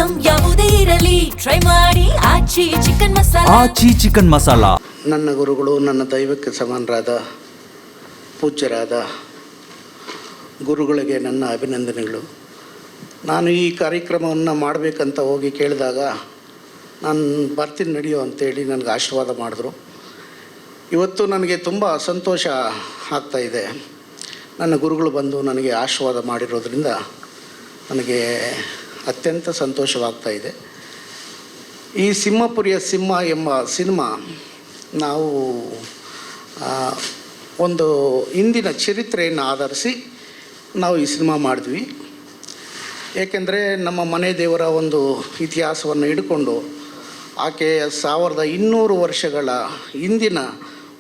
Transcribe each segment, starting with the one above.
Item ಯಾವುದೇ ಇರಲಿ try ಮಾಡಿ ಆಚಿ ಚಿಕನ್ ಮಸಾಲಾ. ಆಚಿ ಚಿಕನ್ ಮಸಾಲಾ. ನನ್ನ ಗುರುಗಳು, ನನ್ನ ದೈವಕ್ಕೆ ಸಮಾನರಾದ ಪೂಜ್ಯರಾದ ಗುರುಗಳಿಗೆ ನನ್ನ ಅಭಿನಂದನೆಗಳು. ನಾನು ಈ ಕಾರ್ಯಕ್ರಮವನ್ನು ಮಾಡಬೇಕಂತ ಹೋಗಿ ಕೇಳಿದಾಗ ನಾನು ಬರ್ತೀನಿ ನಡೆಯೋ ಅಂತೇಳಿ ನನಗೆ ಆಶೀರ್ವಾದ ಮಾಡಿದ್ರು. ಇವತ್ತು ನನಗೆ ತುಂಬ ಸಂತೋಷ ಆಗ್ತಾಯಿದೆ. ನನ್ನ ಗುರುಗಳು ಬಂದು ನನಗೆ ಆಶೀರ್ವಾದ ಮಾಡಿರೋದ್ರಿಂದ ನನಗೆ ಅತ್ಯಂತ ಸಂತೋಷವಾಗ್ತಾಯಿದೆ. ಈ ಸಿಂಹಪುರಿಯ ಸಿಂಹ ಎಂಬ ಸಿನಿಮಾ ನಾವು ಒಂದು ಹಿಂದಿನ ಚರಿತ್ರೆಯನ್ನು ಆಧರಿಸಿ ನಾವು ಈ ಸಿನಿಮಾ ಮಾಡಿದ್ವಿ. ಏಕೆಂದರೆ ನಮ್ಮ ಮನೆ ದೇವರ ಒಂದು ಇತಿಹಾಸವನ್ನು ಹಿಡ್ಕೊಂಡು ಆಕೆ 1200 ವರ್ಷಗಳ ಹಿಂದಿನ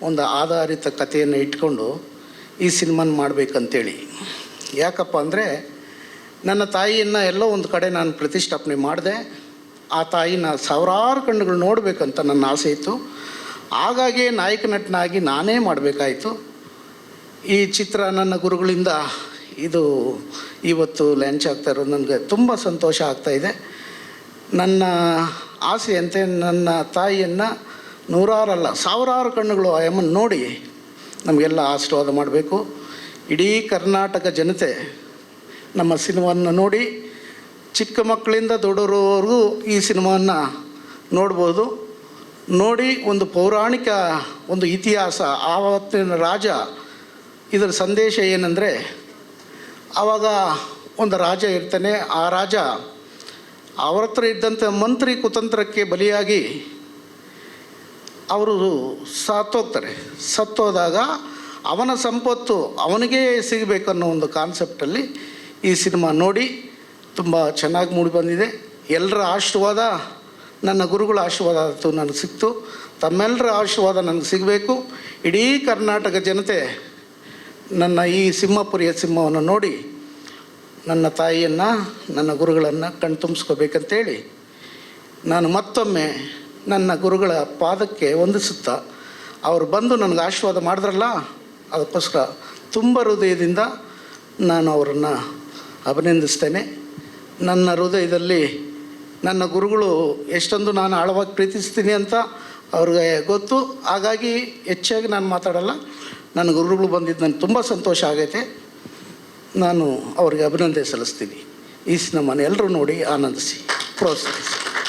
ಒಂದು ಆಧಾರಿತ ಕಥೆಯನ್ನು ಇಟ್ಕೊಂಡು ಈ ಸಿನಿಮಾನ ಮಾಡಬೇಕಂತೇಳಿ. ಯಾಕಪ್ಪ ಅಂದರೆ ನನ್ನ ತಾಯಿಯನ್ನು ಎಲ್ಲೋ ಒಂದು ಕಡೆ ನಾನು ಪ್ರತಿಷ್ಠಾಪನೆ ಮಾಡಿದೆ. ಆ ತಾಯಿನ ಸಾವಿರಾರು ಕಣ್ಣುಗಳು ನೋಡಬೇಕಂತ ನನ್ನ ಆಸೆ ಇತ್ತು. ಹಾಗಾಗಿ ನಾಯಕ ನಟನಾಗಿ ನಾನೇ ಮಾಡಬೇಕಾಯಿತು. ಈ ಚಿತ್ರ ನನ್ನ ಗುರುಗಳಿಂದ ಇದು ಇವತ್ತು ಲಾಂಚ್ ಆಗ್ತಾ ಇರೋದು ನನಗೆ ತುಂಬ ಸಂತೋಷ ಆಗ್ತಾಯಿದೆ. ನನ್ನ ಆಸೆಯಂತೆ ನನ್ನ ತಾಯಿಯನ್ನು ನೂರಾರಲ್ಲ ಸಾವಿರಾರು ಕಣ್ಣುಗಳು ಆ ಅಮ್ಮನ್ನು ನೋಡಿ ನಮಗೆಲ್ಲ ಆಶೀರ್ವಾದ ಮಾಡಬೇಕು. ಇಡೀ ಕರ್ನಾಟಕ ಜನತೆ ನಮ್ಮ ಸಿನಿಮಾವನ್ನು ನೋಡಿ ಚಿಕ್ಕ ಮಕ್ಕಳಿಂದ ದೊಡ್ಡವರವರೆಗೂ ಈ ಸಿನಿಮಾವನ್ನು ನೋಡ್ಬೋದು. ನೋಡಿ ಒಂದು ಪೌರಾಣಿಕ ಒಂದು ಇತಿಹಾಸ, ಆವತ್ತಿನ ರಾಜ, ಇದರ ಸಂದೇಶ ಏನಂದರೆ ಆವಾಗ ಒಂದು ರಾಜ ಇರ್ತಾನೆ. ಆ ರಾಜ ಅವರ ಹತ್ರ ಇದ್ದಂಥ ಮಂತ್ರಿ ಕುತಂತ್ರಕ್ಕೆ ಬಲಿಯಾಗಿ ಅವರು ಸತ್ತೋಗ್ತಾರೆ. ಸತ್ತೋದಾಗ ಅವನ ಸಂಪತ್ತು ಅವನಿಗೇ ಸಿಗಬೇಕನ್ನೋ ಒಂದು ಕಾನ್ಸೆಪ್ಟಲ್ಲಿ ಈ ಸಿನಿಮಾ ನೋಡಿ ತುಂಬ ಚೆನ್ನಾಗಿ ಮೂಡಿಬಂದಿದೆ. ಎಲ್ಲರ ಆಶೀರ್ವಾದ, ನನ್ನ ಗುರುಗಳ ಆಶೀರ್ವಾದ ಅಂತೂ ನನಗೆ ಸಿಕ್ತು. ತಮ್ಮೆಲ್ಲರ ಆಶೀರ್ವಾದ ನನಗೆ ಸಿಗಬೇಕು. ಇಡೀ ಕರ್ನಾಟಕ ಜನತೆ ನನ್ನ ಈ ಸಿಂಹಪುರಿಯ ಸಿಂಹವನ್ನು ನೋಡಿ ನನ್ನ ತಾಯಿಯನ್ನು, ನನ್ನ ಗುರುಗಳನ್ನು ಕಣ್ತುಂಬಿಸ್ಕೋಬೇಕಂತೇಳಿ ನಾನು ಮತ್ತೊಮ್ಮೆ ನನ್ನ ಗುರುಗಳ ಪಾದಕ್ಕೆ ವಂದಿಸುತ್ತಾ, ಅವರು ಬಂದು ನನಗೆ ಆಶೀರ್ವಾದ ಮಾಡಿದ್ರಲ್ಲ, ಅದಕ್ಕೋಸ್ಕರ ತುಂಬ ಹೃದಯದಿಂದ ನಾನು ಅವರನ್ನು ಅಭಿನಂದಿಸ್ತೇನೆ. ನನ್ನ ಹೃದಯದಲ್ಲಿ ನನ್ನ ಗುರುಗಳು ಎಷ್ಟೊಂದು ನಾನು ಆಳವಾಗಿ ಪ್ರೀತಿಸ್ತೀನಿ ಅಂತ ಅವ್ರಿಗೆ ಗೊತ್ತು. ಹಾಗಾಗಿ ಹೆಚ್ಚಾಗಿ ನಾನು ಮಾತಾಡಲ್ಲ. ನನ್ನ ಗುರುಗಳು ಬಂದಿದ್ದು ನನಗೆ ತುಂಬ ಸಂತೋಷ ಆಗೈತೆ. ನಾನು ಅವರಿಗೆ ಅಭಿನಂದನೆ ಸಲ್ಲಿಸ್ತೀನಿ. ಈ ಸಿನಿಮಾನ ಎಲ್ಲರೂ ನೋಡಿ ಆನಂದಿಸಿ, ಪ್ರೋತ್ಸಾಹಿಸಿ.